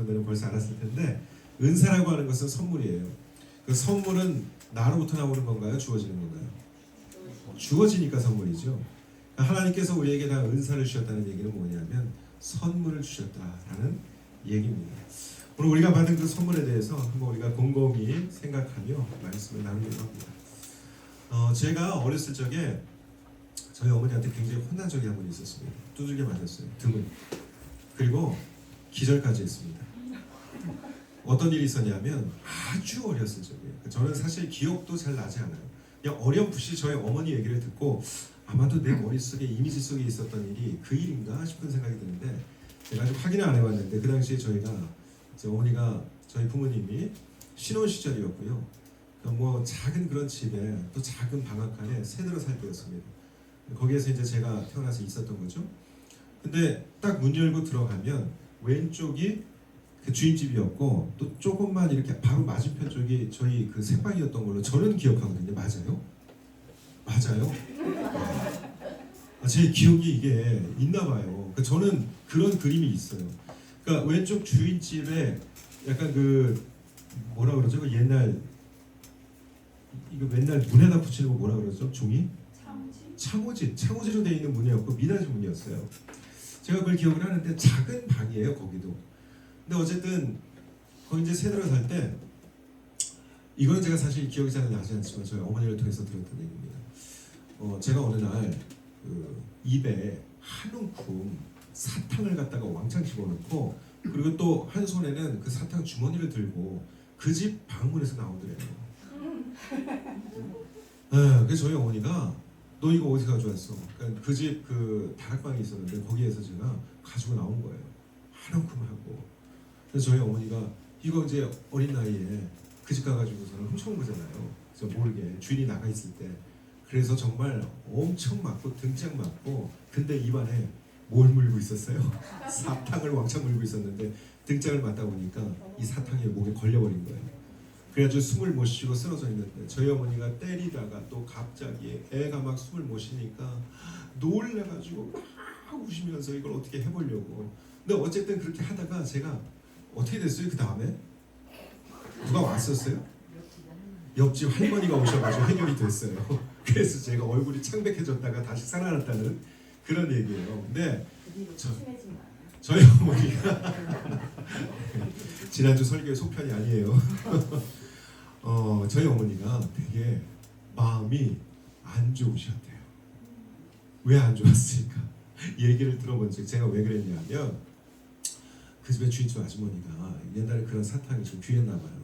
분들은 벌써 알았을 텐데 은사라고 하는 것은 선물이에요. 그 선물은 나로부터 나오는 건가요? 주어지는 건가요? 주어지니까 선물이죠. 하나님께서 우리에게 다 은사를 주셨다는 얘기는 뭐냐면 선물을 주셨다라는 얘기입니다. 오늘 우리가 받은 그 선물에 대해서 한번 우리가 곰곰이 생각하며 말씀을 나누려고 합니다. 제가 어렸을 적에 저희 어머니한테 굉장히 혼난 적이 한 번 있었습니다. 두들겨 맞았어요. 등을. 그리고 기절까지 했습니다. 어떤 일이 있었냐면 아주 어렸을 적이에요. 저는 사실 기억도 잘 나지 않아요. 그냥 어렴풋이 저희 어머니 얘기를 듣고 아마도 내 머릿속에 이미지 속에 있었던 일이 그 일인가 싶은 생각이 드는데 제가 아직 확인을 안 해봤는데 그 당시에 어머니가 저희 부모님이 신혼 시절이었고요. 뭐 작은 그런 집에 또 작은 방앗간에 새들어 살 때였습니다. 거기에서 이제 제가 태어나서 있었던 거죠. 근데 딱 문 열고 들어가면 왼쪽이 그 주인집이었고 또 조금만 이렇게 바로 맞은편 쪽이 저희 그 새방이었던 걸로 저는 기억하거든요. 맞아요? 맞아요? 제 기억이 이게 있나 봐요. 저는 그런 그림이 있어요. 그러니까 왼쪽 주인집에 약간 그 뭐라 그러죠? 그 옛날 이거 맨날 문에다 붙이는 거 뭐라 그러죠? 종이? 창호지로 되어 있는 문이었고 미닫이 문이었어요. 제가 그걸 기억을 하는데 작은 방이에요. 거기도. 근데 어쨌든 거기 이제 새들어 살 때 이거는 제가 사실 기억이 잘 나지 않지만 저희 어머니를 통해서 들었던 얘기입니다. 제가 어느 날 그 입에 한 움큼 사탕을 갖다가 왕창 집어넣고 그리고 또 한 손에는 그 사탕 주머니를 들고 그 집 방문에서 나오더래요. 그래서 저희 어머니가 너 이거 어디서 가져왔어? 그러니까 그 집 그 다락방이 있었는데 거기에서 제가 가지고 나온 거예요. 한 움큼 하고. 그래서 저희 어머니가 이거 이제 어린 나이에 그 집 가가지고서는 훔쳐온 거잖아요. 그래서 모르게 주인이 나가 있을 때. 그래서 정말 엄청 맞고 등짝 맞고 근데 입안에 뭘 물고 있었어요? 사탕을 왕창 물고 있었는데 등짝을 맞다 보니까 이 사탕이 목에 걸려버린 거예요. 그래가지고 숨을 못 쉬고 쓰러져 있는데 저희 어머니가 때리다가 또 갑자기 애가 막 숨을 못 쉬니까 놀래가지고 막 우시면서 이걸 어떻게 해보려고. 근데 어쨌든 그렇게 하다가 제가 어떻게 됐어요? 그 다음에 누가 왔었어요? 옆집 할머니가 오셔가지고 해결이 됐어요. 그래서 제가 얼굴이 창백해졌다가 다시 살아났다는 그런 얘기예요. 근데 저희 어머니가 지난주 설교의 속편이 아니에요. 저희 어머니가 되게 마음이 안 좋으셨대요. 왜 안 좋았을까? 얘기를 들어본 적 제가 왜 그랬냐면 그 집에 주인집 아주머니가 옛날에 그런 사탕이 좀 귀했나 봐요.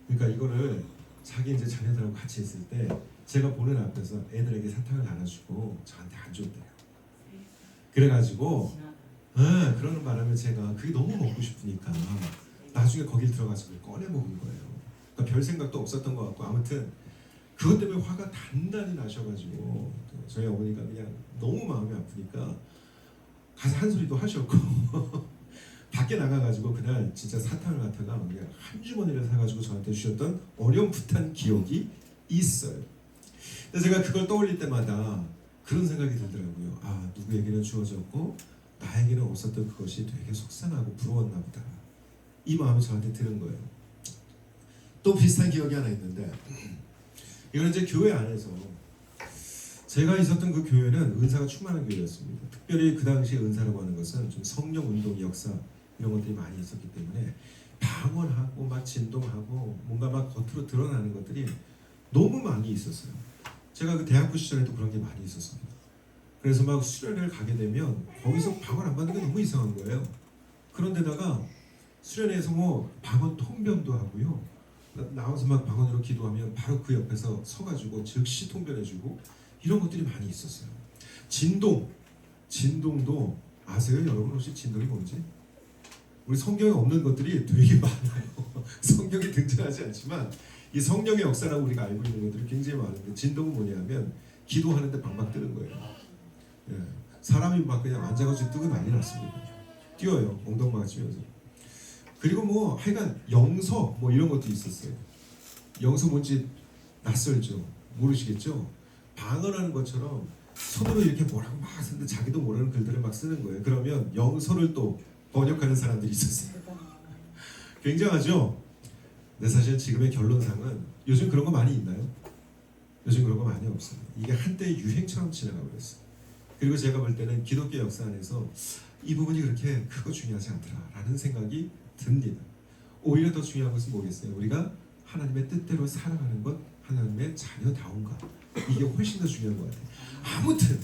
그러니까 이거를 자기 이제 자녀들하고 같이 있을 때 제가 보는 앞에서 애들에게 사탕을 나눠주고 저한테 안 줬대요. 그래가지고 그러는 바람에 제가 그게 너무 먹고 싶으니까 나중에 거길 들어가서 그걸 꺼내 먹은 거예요. 그러니까 별 생각도 없었던 것 같고 아무튼 그것 때문에 화가 단단히 나셔가지고 저희 어머니가 그냥 너무 마음이 아프니까 가서 한 소리도 하셨고 밖에 나가가지고 그날 진짜 사탕을 갖다가 그냥 한 주머니를 사가지고 저한테 주셨던 어렴풋한 기억이 있어요. 근데 제가 그걸 떠올릴 때마다 그런 생각이 들더라고요. 아, 누구에게는 주어졌고 나에게는 없었던 그것이 되게 속상하고 부러웠나 보다. 이 마음이 저한테 드는 거예요. 또 비슷한 기억이 하나 있는데 이건 이제 교회 안에서 제가 있었던 그 교회는 은사가 충만한 교회였습니다. 특별히 그 당시 은사라고 하는 것은 좀 성령 운동 역사 이런 것들이 많이 있었기 때문에 방언하고 막 진동하고 뭔가 막 겉으로 드러나는 것들이 너무 많이 있었어요. 제가 그 대학부 시절에도 그런 게 많이 있었습니다. 그래서 막 수련회를 가게 되면 거기서 방언 안 받는 게 너무 이상한 거예요. 그런데다가 수련회에서 뭐 방언 통변도 하고요. 나와서 막 방언으로 기도하면 바로 그 옆에서 서가지고 즉시 통변해주고 이런 것들이 많이 있었어요. 진동도 아세요? 여러분 혹시 진동이 뭔지? 우리 성경에 없는 것들이 되게 많아요. 성경에 등장하지 않지만 이 성령의 역사라고 우리가 알고 있는 것들이 굉장히 많은데 진동은 뭐냐면 기도하는데 방방 뜨는 거예요. 예. 사람이 막 그냥 앉아가지고 뜨고 난리 났습니다. 뛰어요. 엉덩방아 치면서. 그리고 뭐 하여간 영서 뭐 이런 것도 있었어요. 영서 뭔지 낯설죠? 모르시겠죠? 방언하는 것처럼 손으로 이렇게 뭐라고 막 쓰는데 자기도 모르는 글들을 막 쓰는 거예요. 그러면 영서를 또 번역하는 사람들이 있었어요. 굉장하죠? 근데 사실 지금의 결론상은 요즘 그런 거 많이 있나요? 요즘 그런 거 많이 없어요. 이게 한때의 유행처럼 지나가 버렸어요. 그리고 제가 볼 때는 기독교 역사 안에서 이 부분이 그렇게 크고 중요하지 않더라라는 생각이 듭니다. 오히려 더 중요한 것은 뭐겠어요? 우리가 하나님의 뜻대로 살아가는 것, 하나님의 자녀다운 것, 이게 훨씬 더 중요한 것 같아요. 아무튼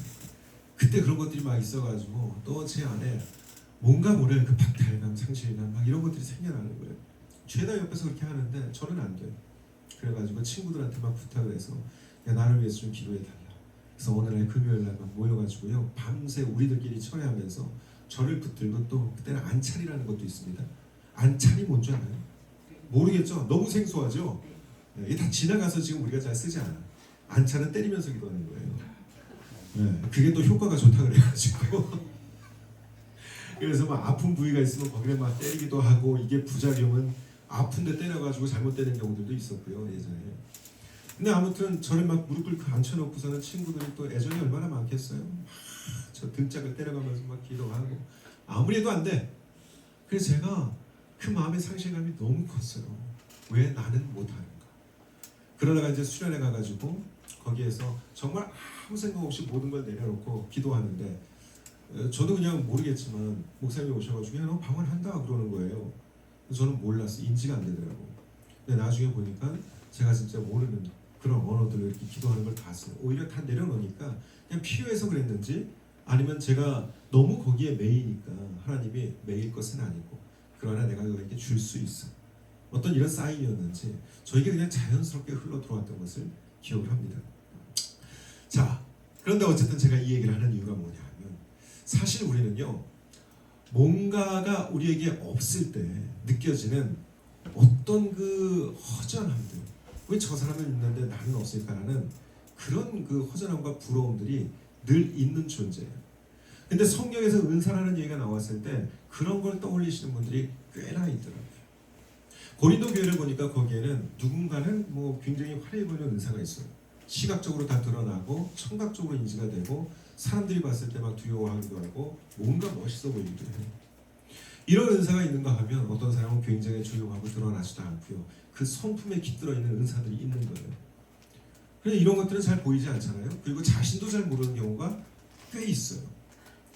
그때 그런 것들이 막 있어가지고 또 제 안에 뭔가 모를 그 박탈감, 상실감 막 이런 것들이 생겨나는 거예요. 죄다 옆에서 그렇게 하는데 저는 안 돼요. 그래가지고 친구들한테 막 부탁을 해서 야, 나를 위해서 좀 기도해달라. 그래서 어느 날 금요일 날 막 모여가지고요, 밤새 우리들끼리 철회하면서 저를 붙들고, 또 그때는 안찰이라는 것도 있습니다. 안찰이 뭔지 알아요? 모르겠죠? 너무 생소하죠? 네, 이게 다 지나가서 지금 우리가 잘 쓰지 않아. 안찰은 때리면서 기도하는 거예요. 네, 그게 또 효과가 좋다 그래가지고 그래서 막 아픈 부위가 있으면 거기를 막 때리기도 하고, 이게 부작용은 아픈데 때려가지고 잘못되는 경우들도 있었고요, 예전에. 근데 아무튼 저를 막 무릎 꿇고 앉혀놓고서는 친구들이 또 애정이 얼마나 많겠어요. 저 등짝을 때려가면서 막 기도하고 아무리 해도 안 돼. 그래서 제가 그 마음의 상실감이 너무 컸어요. 왜 나는 못하는가. 그러다가 이제 수련회 가가지고 거기에서 정말 아무 생각 없이 모든 걸 내려놓고 기도하는데, 저도 그냥 모르겠지만 목사님이 오셔가지고 야, 너 방언한다 그러는 거예요. 저는 몰랐어. 인지가 안 되더라고. 근데 나중에 보니까 제가 진짜 모르는 그런 언어들을 이렇게 기도하는 걸 봤어요. 오히려 다 내려놓으니까 그냥 필요해서 그랬는지, 아니면 제가 너무 거기에 매이니까 하나님이 매일 것은 아니고 그러나 내가 너에게 줄 수 있어, 어떤 이런 사인이었는지 저에게 그냥 자연스럽게 흘러 들어왔던 것을 기억을 합니다. 자, 그런데 어쨌든 제가 이 얘기를 하는 이유가 뭐냐 하면, 사실 우리는요, 뭔가가 우리에게 없을 때 느껴지는 어떤 그 허전함들, 왜 저 사람은 있는데 나는 없을까라는 그런 그 허전함과 부러움들이 늘 있는 존재예요. 근데 성경에서 은사라는 얘기가 나왔을 때 그런 걸 떠올리시는 분들이 꽤나 있더라고요. 고린도 교회를 보니까 거기에는 누군가는 뭐 굉장히 화려해 보이는 은사가 있어요. 시각적으로 다 드러나고 청각적으로 인지가 되고 사람들이 봤을 때 막 두려워하기도 하고 뭔가 멋있어 보이기도 해요. 이런 은사가 있는가 하면 어떤 사람은 굉장히 조용하고 드러나지도 않고요, 그 성품에 깃들어 있는 은사들이 있는 거예요. 그런데 이런 것들은 잘 보이지 않잖아요. 그리고 자신도 잘 모르는 경우가 꽤 있어요.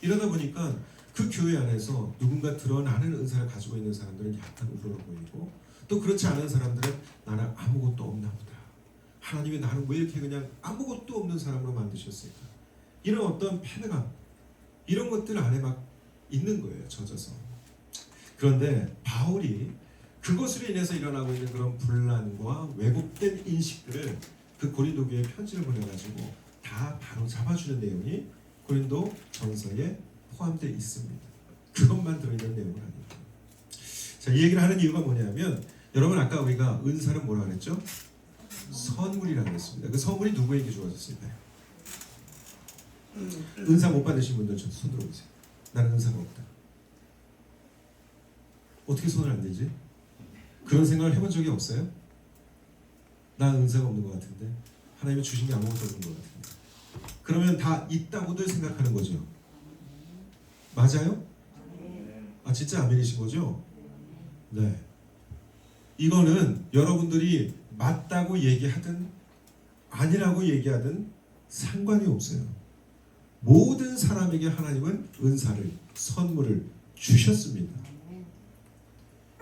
이러다 보니까 그 교회 안에서 누군가 드러나는 은사를 가지고 있는 사람들은 약간 우러러 보이고, 또 그렇지 않은 사람들은 나는 아무것도 없나 보다, 하나님이 나를 왜 이렇게 그냥 아무것도 없는 사람으로 만드셨을까, 이런 어떤 패배감, 이런 것들 안에 막 있는 거예요, 젖어서. 그런데 바울이 그것으로 인해서 일어나고 있는 그런 분란과 왜곡된 인식들을 그 고린도 교회에 편지를 보내가지고 다 바로 잡아주는 내용이 고린도 전서에 포함되어 있습니다. 그것만 들어있는 내용은 아닙니다. 자, 이 얘기를 하는 이유가 뭐냐면, 여러분 아까 우리가 은사를 뭐라 그랬죠? 선물이라고 했습니다. 그 선물이 누구에게 주어졌을까요? 은사 못 받으신 분들 좀 손 들어보세요. 나는 은사가 없다. 어떻게 손을 안 대지? 그런 생각을 해본 적이 없어요? 나 은사가 없는 것 같은데, 하나님이 주신 게 아무것도 없는 것 같은데. 그러면 다 있다고들 생각하는 거죠. 맞아요? 아, 진짜 아멘이신 거죠? 네. 이거는 여러분들이 맞다고 얘기하든 아니라고 얘기하든 상관이 없어요. 모든 사람에게 하나님은 은사를, 선물을 주셨습니다.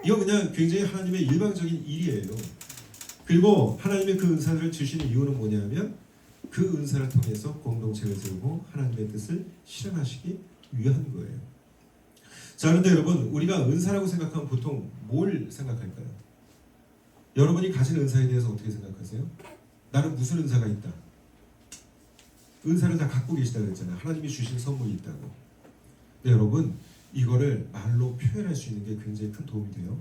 이거 그냥 굉장히 하나님의 일방적인 일이에요. 그리고 하나님의 그 은사를 주시는 이유는 뭐냐면, 그 은사를 통해서 공동체를 세우고 하나님의 뜻을 실현하시기 위한 거예요. 자, 그런데 여러분, 우리가 은사라고 생각하면 보통 뭘 생각할까요? 여러분이 가진 은사에 대해서 어떻게 생각하세요? 나는 무슨 은사가 있다. 은사를 다 갖고 계시다 그랬잖아요. 하나님이 주신 선물이 있다고. 근데 여러분, 이거를 말로 표현할 수 있는 게 굉장히 큰 도움이 돼요.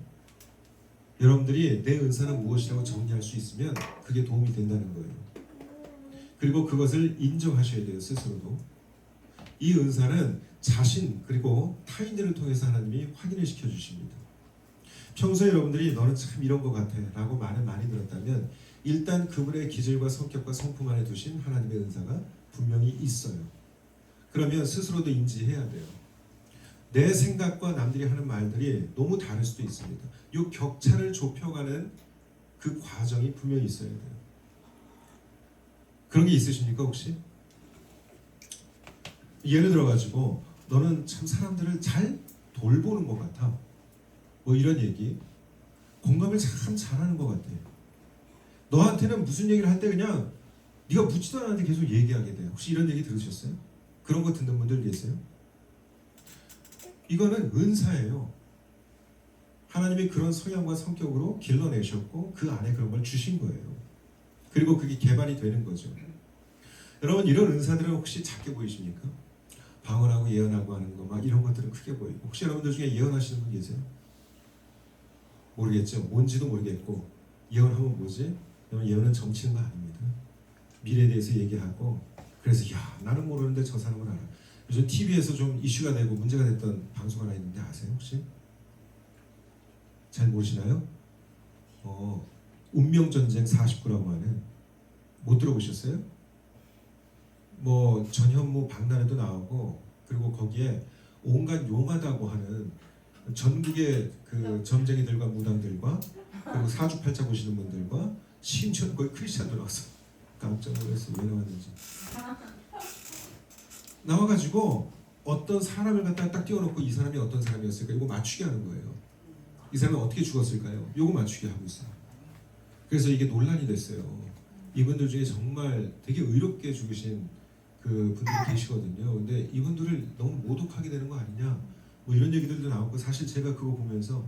여러분들이 내 은사는 무엇이라고 정리할 수 있으면 그게 도움이 된다는 거예요. 그리고 그것을 인정하셔야 돼요, 스스로도. 이 은사는 자신 그리고 타인들을 통해서 하나님이 확인을 시켜주십니다. 평소에 여러분들이 너는 참 이런 것 같아 라고 말을 많이 들었다면, 일단 그분의 기질과 성격과 성품 안에 두신 하나님의 은사가 분명히 있어요. 그러면 스스로도 인지해야 돼요. 내 생각과 남들이 하는 말들이 너무 다를 수도 있습니다. 이 격차를 좁혀가는 그 과정이 분명히 있어야 돼요. 그런 게 있으십니까 혹시? 예를 들어가지고 너는 참 사람들을 잘 돌보는 것 같아. 뭐 이런 얘기. 공감을 참 잘하는 것 같아. 너한테는 무슨 얘기를 할 때 그냥 네가 묻지도 않았는데 계속 얘기하게 돼. 혹시 이런 얘기 들으셨어요? 그런 거 듣는 분들 계세요? 이거는 은사예요. 하나님이 그런 성향과 성격으로 길러내셨고 그 안에 그런 걸 주신 거예요. 그리고 그게 개발이 되는 거죠. 여러분 이런 은사들은 혹시 작게 보이십니까? 방언하고 예언하고 하는 거 막 이런 것들은 크게 보이고 혹시 여러분들 중에 예언하시는 분 계세요? 모르겠죠. 뭔지도 모르겠고 예언하면 뭐지? 예언은 점치는 거 아닙니다. 미래에 대해서 얘기하고 그래서 야 나는 모르는데 저 사람은 알아. 요즘 TV에서 좀 이슈가 되고 문제가 됐던 방송 하나 있는데 아세요 혹시? 잘 모르시나요? 운명전쟁 49라고 하는 못 들어보셨어요? 뭐 전현무 박나래도 나오고 그리고 거기에 온갖 용하다고 하는 전국의 그 점쟁이들과 무당들과 그리고 사주팔자 보시는 분들과 심지어 거의 크리스찬도 나왔어. 깜짝 놀랐어. 왜 나왔는지. 나와가지고 어떤 사람을 갖다가 딱 띄워놓고 이 사람이 어떤 사람이었을까 이거 맞추게 하는 거예요. 이 사람은 어떻게 죽었을까요? 이거 맞추게 하고 있어요. 그래서 이게 논란이 됐어요. 이분들 중에 정말 되게 의롭게 죽으신 그 분들이 계시거든요. 근데 이분들을 너무 모독하게 되는 거 아니냐? 뭐 이런 얘기들도 나오고 사실 제가 그거 보면서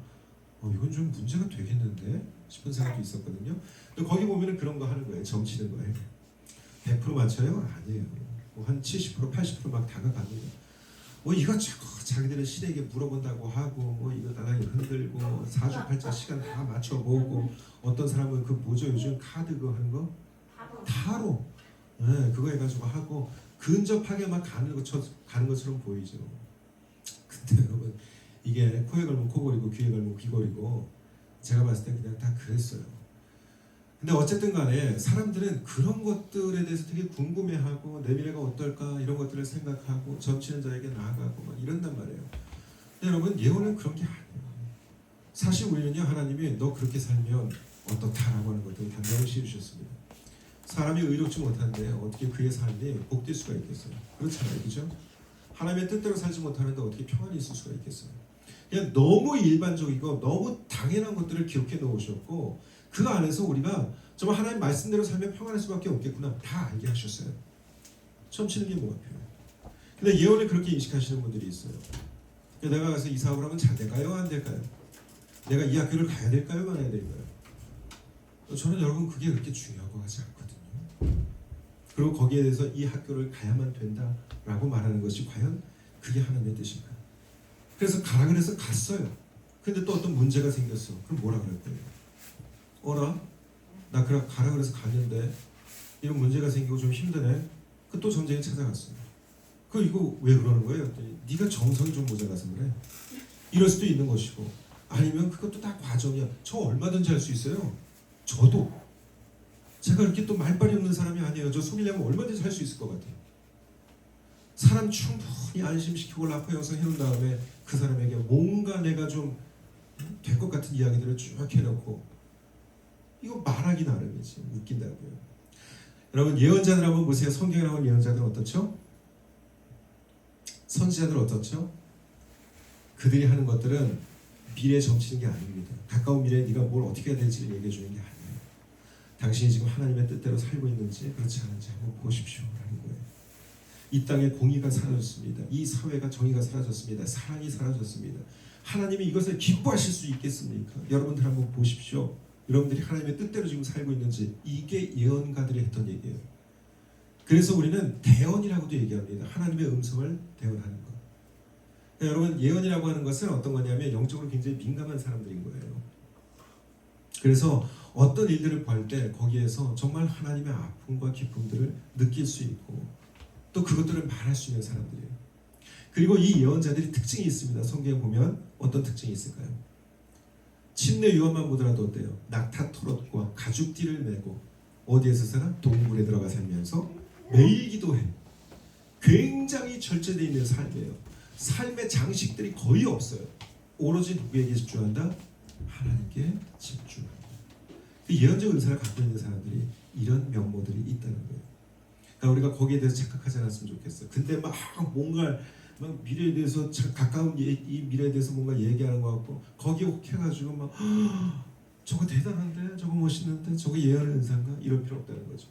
이건 좀 문제가 되겠는데 싶은 생각도 있었거든요. 근데 거기 보면은 그런 거 하는 거예요. 점치는 거예요. 100% 맞춰요? 아니에요. 뭐 한 70%, 80% 막 다가갑니다. 뭐 이거 자기들은 신에게 물어본다고 하고 뭐 이거다가 흔들고 사주팔자 시간 다 맞춰보고 어떤 사람은 그 뭐죠 요즘 카드 그거 하는 거? 타로. 네, 그거 해가지고 하고 근접하게 막 가는 것처럼 보이죠. 근데 여러분 이게 코에 걸면 코골이고 귀에 걸면 귀골이고 제가 봤을 때 그냥 다 그랬어요. 근데 어쨌든 간에 사람들은 그런 것들에 대해서 되게 궁금해하고 내 미래가 어떨까 이런 것들을 생각하고 점치는 자에게 나아가고 막 이런단 말이에요. 근데 여러분 예언은 그런 게 아니에요. 사실 우리는요 하나님이 너 그렇게 살면 어떻다라고 하는 것들을 단정을 씌우셨습니다. 사람이 의롭지 못한데 어떻게 그의 삶이 복될 수가 있겠어요? 그렇잖아요, 그죠? 하나님의 뜻대로 살지 못하는데 어떻게 평안이 있을 수가 있겠어요? 그냥 너무 일반적이고 너무 당연한 것들을 기록해 놓으셨고 그 안에서 우리가 정말 하나님 말씀대로 살면 평안할 수밖에 없겠구나 다 알게 하셨어요. 점치는 게 뭐가 필요해요? 근데 예언을 그렇게 인식하시는 분들이 있어요. 내가 가서 이 사업을 하면 잘 될까요? 안 될까요? 내가 이 학교를 가야 될까요? 말아야 될까요? 저는 여러분 그게 그렇게 중요하고 하지 않거든요. 그리고 거기에 대해서 이 학교를 가야만 된다라고 말하는 것이 과연 그게 하나님의 뜻인가? 그래서 가라 그래서 갔어요. 근데 또 어떤 문제가 생겼어. 그럼 뭐라 그럴 거예요? 어라? 나 가라 그래서 갔는데 이런 문제가 생기고 좀 힘드네. 그 또 점쟁이 찾아갔어요. 이거 왜 그러는 거예요? 네가 정성이 좀 모자라서 그래. 이럴 수도 있는 것이고 아니면 그것도 다 과정이야. 저 얼마든지 할 수 있어요. 저도 제가 이렇게 또 말빨이 없는 사람이 아니에요. 저 속이려면 얼마든지 할 수 있을 것 같아요. 사람 충분히 안심시키고 라파 형성 해놓은 다음에 그 사람에게 뭔가 내가 좀 될 것 같은 이야기들을 쭉 해놓고 이거 말하기 나름이지. 웃긴다고요. 여러분 예언자들 한번 보세요. 성경에 나온 예언자들 어떻죠? 선지자들 어떻죠? 그들이 하는 것들은 미래 점치는 게 아닙니다. 가까운 미래에 네가 뭘 어떻게 해야 될지를 얘기해 주는 게 아니에요. 당신이 지금 하나님의 뜻대로 살고 있는지 그렇지 않은지 한번 보십시오 라는 거예요. 이 땅에 공의가 사라졌습니다. 이 사회가 정의가 사라졌습니다. 사랑이 사라졌습니다. 하나님이 이것을 기뻐하실 수 있겠습니까? 여러분들 한번 보십시오. 여러분들이 하나님의 뜻대로 지금 살고 있는지. 이게 예언가들이 했던 얘기예요. 그래서 우리는 대언이라고도 얘기합니다. 하나님의 음성을 대언하는 것. 그러니까 여러분 예언이라고 하는 것은 어떤 거냐면 영적으로 굉장히 민감한 사람들인 거예요. 그래서 어떤 일들을 볼 때 거기에서 정말 하나님의 아픔과 기쁨들을 느낄 수 있고 또 그것들을 말할 수 있는 사람들이에요. 그리고 이 예언자들이 특징이 있습니다. 성경에 보면 어떤 특징이 있을까요? 침례 요한만 보더라도 어때요? 낙타 털옷과 가죽띠를 메고 어디에서 살아? 동굴에 들어가 살면서 매일 기도해. 굉장히 절제되어 있는 삶이에요. 삶의 장식들이 거의 없어요. 오로지 누구에게 집중한다? 하나님께 집중한다. 그 예언적 은사를 갖고 있는 사람들이 이런 면모들이 있다는 거예요. 그러니까 우리가 거기에 대해서 착각하지 않았으면 좋겠어요. 근데 막 뭔가 막 미래에 대해서 가까운 이 미래에 대해서 뭔가 얘기하는 것 같고 거기에 혹해가지고 막 저거 대단한데, 저거 멋있는데, 저거 예언의 은사인가? 이럴 필요 없다는 거죠.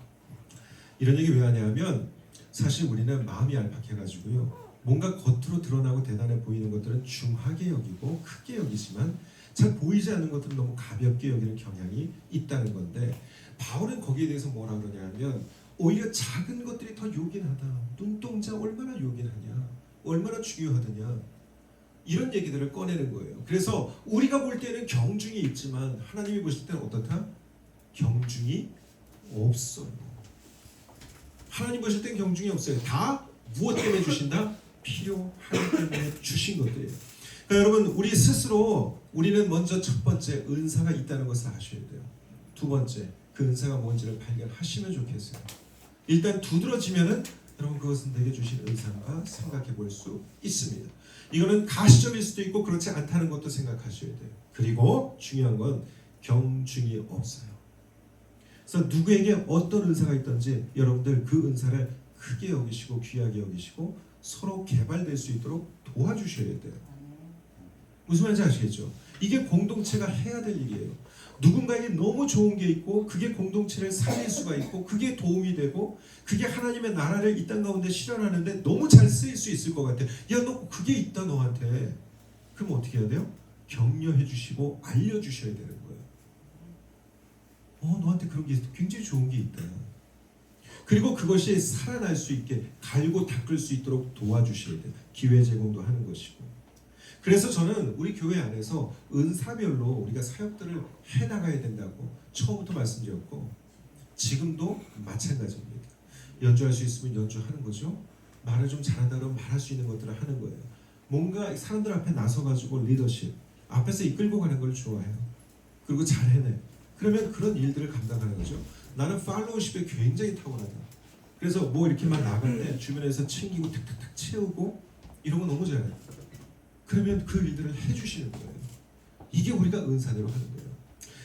이런 얘기 왜 하냐면 사실 우리는 마음이 얄팍해가지고요. 뭔가 겉으로 드러나고 대단해 보이는 것들은 중하게 여기고 크게 여기지만 잘 보이지 않는 것들은 너무 가볍게 여기는 경향이 있다는 건데, 바울은 거기에 대해서 뭐라 그러냐면 오히려 작은 것들이 더 요긴하다. 눈동자 얼마나 요긴하냐, 얼마나 중요하느냐, 이런 얘기들을 꺼내는 거예요. 그래서 우리가 볼 때는 경중이 있지만 하나님이 보실 때는 어떻다? 경중이 없어요. 하나님 보실 때는 경중이 없어요. 다 무엇 때문에 주신다? 필요하기 때문에 주신 것들이에요. 그러니까 여러분, 우리 스스로 우리는 먼저 첫 번째 은사가 있다는 것을 아셔야 돼요. 두 번째, 그 은사가 뭔지를 발견하시면 좋겠어요. 일단 두드러지면은 여러분 그것은 내게 주신 은사인가 생각해 볼 수 있습니다. 이거는 가시적일 수도 있고 그렇지 않다는 것도 생각하셔야 돼요. 그리고 중요한 건 경중이 없어요. 그래서 누구에게 어떤 은사가 있든지 여러분들 그 은사를 크게 여기시고 귀하게 여기시고 서로 개발될 수 있도록 도와주셔야 돼요. 무슨 말인지 아시겠죠? 이게 공동체가 해야 될 일이에요. 누군가에게 너무 좋은 게 있고 그게 공동체를 살릴 수가 있고 그게 도움이 되고 그게 하나님의 나라를 이 땅 가운데 실현하는데 너무 잘 쓰일 수 있을 것 같아. 야, 너 그게 있다 너한테. 그럼 어떻게 해야 돼요? 격려해 주시고 알려주셔야 되는 거예요. 너한테 그런 게 굉장히 좋은 게 있다. 그리고 그것이 살아날 수 있게 갈고 닦을 수 있도록 도와주셔야 돼요. 기회 제공도 하는 것이고. 그래서 저는 우리 교회 안에서 은사별로 우리가 사역들을 해나가야 된다고 처음부터 말씀드렸고 지금도 마찬가지입니다. 연주할 수 있으면 연주하는 거죠. 말을 좀 잘한다 그러면 말할 수 있는 것들을 하는 거예요. 뭔가 사람들 앞에 나서가지고 리더십, 앞에서 이끌고 가는 걸 좋아해요. 그리고 잘 해내. 그러면 그런 일들을 감당하는 거죠. 나는 팔로우십에 굉장히 탁월하다. 그래서 뭐 이렇게 막 나갈 때 주변에서 챙기고 탁탁탁 채우고 이런 거 너무 잘해요. 그러면 그 일들을 해주시는 거예요. 이게 우리가 은사대로 하는 거예요.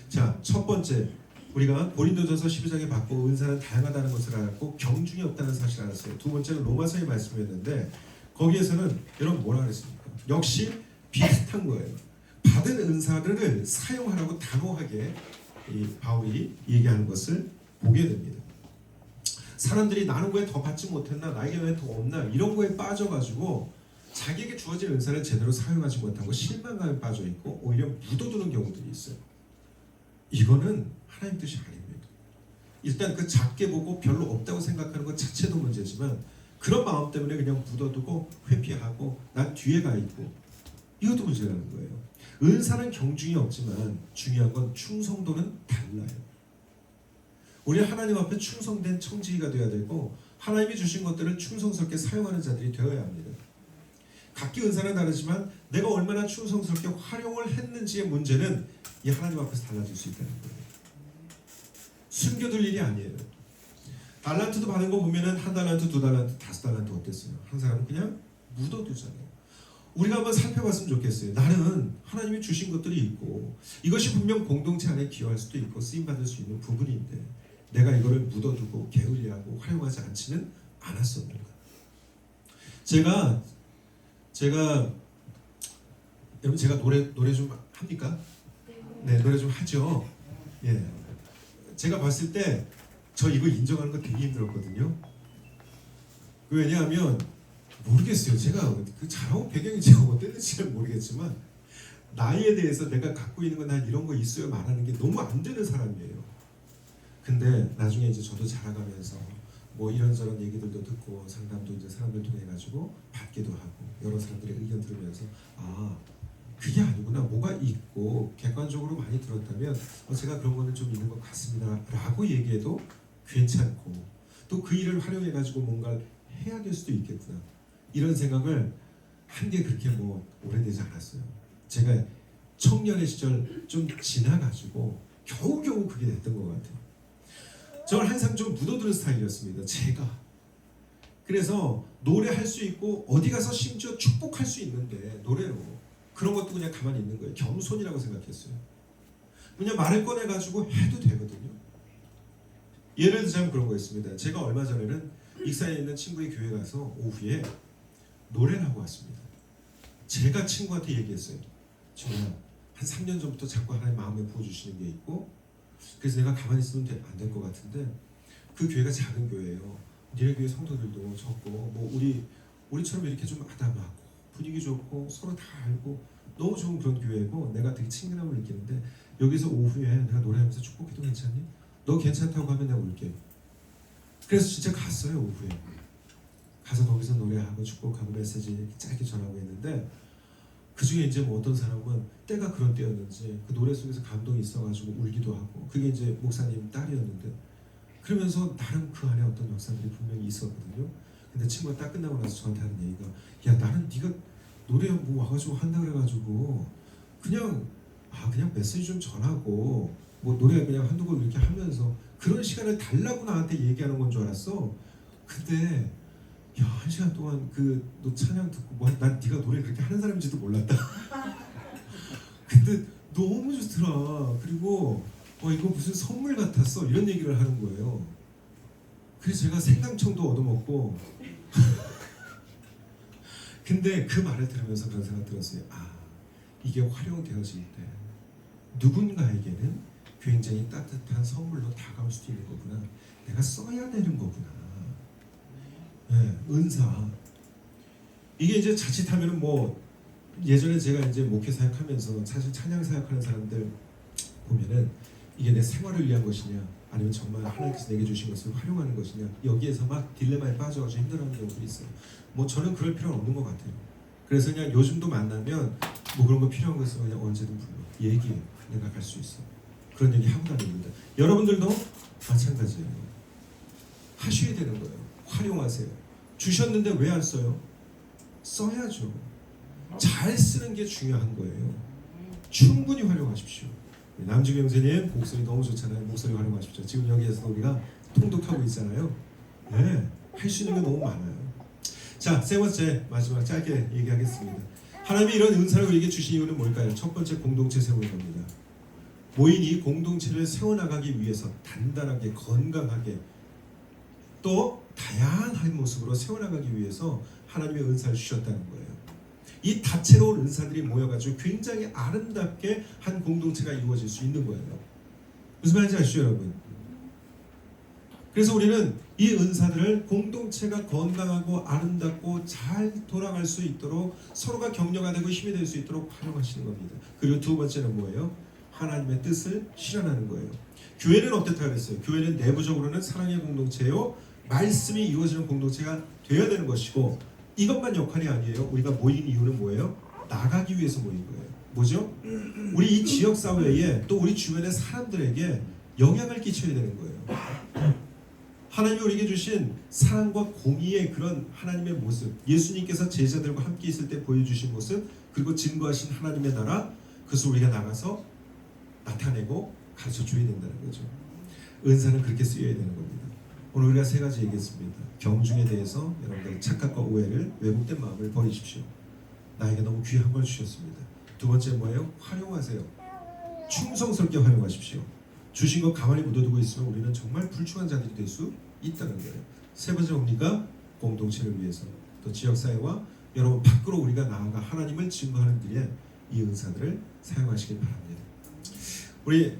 자, 첫 번째 우리가 고린도전서 12장에 받고 은사는 다양하다는 것을 알았고 경중이 없다는 사실을 알았어요. 두 번째는 로마서의 말씀이었는데 거기에서는 여러분 뭐라 그랬습니까? 역시 비슷한 거예요. 받은 은사들을 사용하라고 단호하게 이 바울이 얘기하는 것을 보게 됩니다. 사람들이 나는 왜 더 받지 못했나, 나에게 왜 더 없나 이런 거에 빠져가지고 자기에게 주어진 은사를 제대로 사용하지 못하고 실망감에 빠져있고 오히려 묻어두는 경우들이 있어요. 이거는 하나님 뜻이 아닙니다. 일단 그 작게 보고 별로 없다고 생각하는 것 자체도 문제지만 그런 마음 때문에 그냥 묻어두고 회피하고 난 뒤에 가 있고 이것도 문제라는 거예요. 은사는 경중이 없지만 중요한 건 충성도는 달라요. 우리 하나님 앞에 충성된 청지기가 되어야 되고 하나님이 주신 것들을 충성스럽게 사용하는 자들이 되어야 합니다. 각기 은사는 다르지만 내가 얼마나 충성스럽게 활용을 했는지의 문제는 이 하나님 앞에서 달라질 수 있다는 거예요. 숨겨둘 일이 아니에요. 달란트도 받은 거 보면은 1달란트, 2달란트, 5달란트 어땠어요? 한 사람은 그냥 묻어두잖아요. 우리가 한번 살펴봤으면 좋겠어요. 나는 하나님이 주신 것들이 있고 이것이 분명 공동체 안에 기여할 수도 있고 쓰임받을 수 있는 부분인데 내가 이거를 묻어두고 게을리하고 활용하지 않지는 않았었는가. 제가 여러분 제가 노래 좀 합니까? 네, 노래 좀 하죠. 예, 제가 봤을 때 저 이거 인정하는 거 되게 힘들었거든요. 왜냐하면 모르겠어요. 제가 그 자라온 배경이 제가 어땠는지는 모르겠지만 나이에 대해서 내가 갖고 있는 건 난 이런 거 있어요 말하는 게 너무 안 되는 사람이에요. 근데 나중에 이제 저도 자라가면서 뭐 이런저런 얘기들도 듣고 상담도 이제 사람들 통해 가지고 받기도 하고 여러 사람들의 의견 들으면서 아 그게 아니구나, 뭐가 있고 객관적으로 많이 들었다면 제가 그런 거는 좀 있는 것 같습니다 라고 얘기해도 괜찮고 또 그 일을 활용해 가지고 뭔가 해야 될 수도 있겠구나 이런 생각을 한 게 그렇게 뭐 오래되지 않았어요. 제가 청년의 시절 좀 지나가지고 겨우겨우 그게 됐던 것 같아요. 저는 항상 좀 묻어두는 스타일이었습니다. 제가 그래서 노래할 수 있고 어디 가서 심지어 축복할 수 있는데 노래로 그런 것도 그냥 가만히 있는 거예요. 겸손이라고 생각했어요. 그냥 말을 꺼내가지고 해도 되거든요. 예를 들자면 그런 거였습니다. 제가 얼마 전에는 익산에 있는 친구의 교회 가서 오후에 노래를 하고 왔습니다. 제가 친구한테 얘기했어요. 친구야, 한 3년 전부터 자꾸 하나님 마음에 부어주시는 게 있고 그래서 내가 가만히 있으면 안 될 것 같은데 그 교회가 작은 교회예요. 니네 교회 성도들도 적고 뭐 우리처럼 이렇게 좀 아담하고 분위기 좋고 서로 다 알고 너무 좋은 그런 교회고 내가 되게 친근함을 느끼는데 여기서 오후에 내가 노래하면서 축복해도 괜찮니? 너 괜찮다고 하면 내가 올게. 그래서 진짜 갔어요. 오후에 가서 거기서 노래하고 축복하고 메시지 짧게 전하고 했는데 그 중에 이제 뭐 어떤 사람은 때가 그런 때였는지 그 노래 속에서 감동이 있어가지고 울기도 하고 그게 이제 목사님 딸이었는데 그러면서 나름 그 안에 어떤 역사들이 분명히 있었거든요. 근데 친구가 딱 끝나고 나서 저한테 하는 얘기가 야 나는 네가 노래 뭐 와가지고 한다 그래가지고 그냥 메시지 좀 전하고 뭐 노래 그냥 한두 곡 이렇게 하면서 그런 시간을 달라고 나한테 얘기하는 건 줄 알았어. 근데 야, 1시간 동안 너 찬양 듣고 난 네가 노래 그렇게 하는 사람인지도 몰랐다. 근데 너무 좋더라. 그리고 이거 무슨 선물 같았어. 이런 얘기를 하는 거예요. 그래서 제가 생강청도 얻어먹고 근데 그 말을 들으면서 그런 생각 들었어요. 이게 활용되어질 때 누군가에게는 굉장히 따뜻한 선물로 다가올 수도 있는 거구나. 내가 써야 되는 거구나. 네, 은사. 이게 이제 자칫하면은 뭐 예전에 제가 이제 목회 사역하면서 사실 찬양 사역하는 사람들 보면은 이게 내 생활을 위한 것이냐 아니면 정말 하나님께서 내게 주신 것을 활용하는 것이냐 여기에서 막 딜레마에 빠져가지고 힘들어하는 경우들이 있어요. 뭐 저는 그럴 필요는 없는 것 같아요. 그래서 그냥 요즘도 만나면 뭐 그런 거 필요한 거 있으면 그냥 언제든 불러 얘기해. 내가 갈 수 있어. 그런 얘기 하고 다닙니다. 여러분들도 마찬가지예요. 하셔야 되는 거예요. 활용하세요. 주셨는데 왜 안 써요? 써야죠. 잘 쓰는 게 중요한 거예요. 충분히 활용하십시오. 남주경 형제님 목소리 너무 좋잖아요. 목소리 활용하십시오. 지금 여기에서 우리가 통독하고 있잖아요. 네, 할 수 있는 게 너무 많아요. 자, 세 번째 마지막 짧게 얘기하겠습니다. 하나님이 이런 은사를 우리에게 주신 이유는 뭘까요? 첫 번째 공동체 세우는 겁니다. 모인이 공동체를 세워나가기 위해서 단단하게 건강하게 또 다양한 모습으로 세워나가기 위해서 하나님의 은사를 주셨다는 거예요. 이 다채로운 은사들이 모여가지고 굉장히 아름답게 한 공동체가 이루어질 수 있는 거예요. 무슨 말인지 아시죠, 여러분? 그래서 우리는 이 은사들을 공동체가 건강하고 아름답고 잘 돌아갈 수 있도록 서로가 격려가 되고 힘이 될 수 있도록 활용하시는 겁니다. 그리고 두 번째는 뭐예요? 하나님의 뜻을 실현하는 거예요. 교회는 어떻다 그랬어요? 교회는 내부적으로는 사랑의 공동체요. 말씀이 이루어지는 공동체가 되어야 되는 것이고 이것만 역할이 아니에요. 우리가 모인 이유는 뭐예요? 나가기 위해서 모인 거예요. 뭐죠? 우리 이 지역사회에 또 우리 주변의 사람들에게 영향을 끼쳐야 되는 거예요. 하나님이 우리에게 주신 사랑과 공의의 그런 하나님의 모습, 예수님께서 제자들과 함께 있을 때 보여주신 모습, 그리고 증거하신 하나님의 나라, 그것을 우리가 나가서 나타내고 가르쳐줘야 된다는 거죠. 은사는 그렇게 쓰여야 되는 겁니다. 오늘 우리가 세 가지 얘기했습니다. 경중에 대해서 여러분들 착각과 오해를 왜곡된 마음을 버리십시오. 나에게 너무 귀한 걸 주셨습니다. 두 번째 뭐예요? 활용하세요. 충성스럽게 활용하십시오. 주신 거 가만히 묻어두고 있으면 우리는 정말 불충한 자들이 될 수 있다는 거예요. 세 번째 뭡니까? 공동체를 위해서 또 지역사회와 여러분 밖으로 우리가 나아가 하나님을 증거하는 길에 이 은사들을 사용하시길 바랍니다. 우리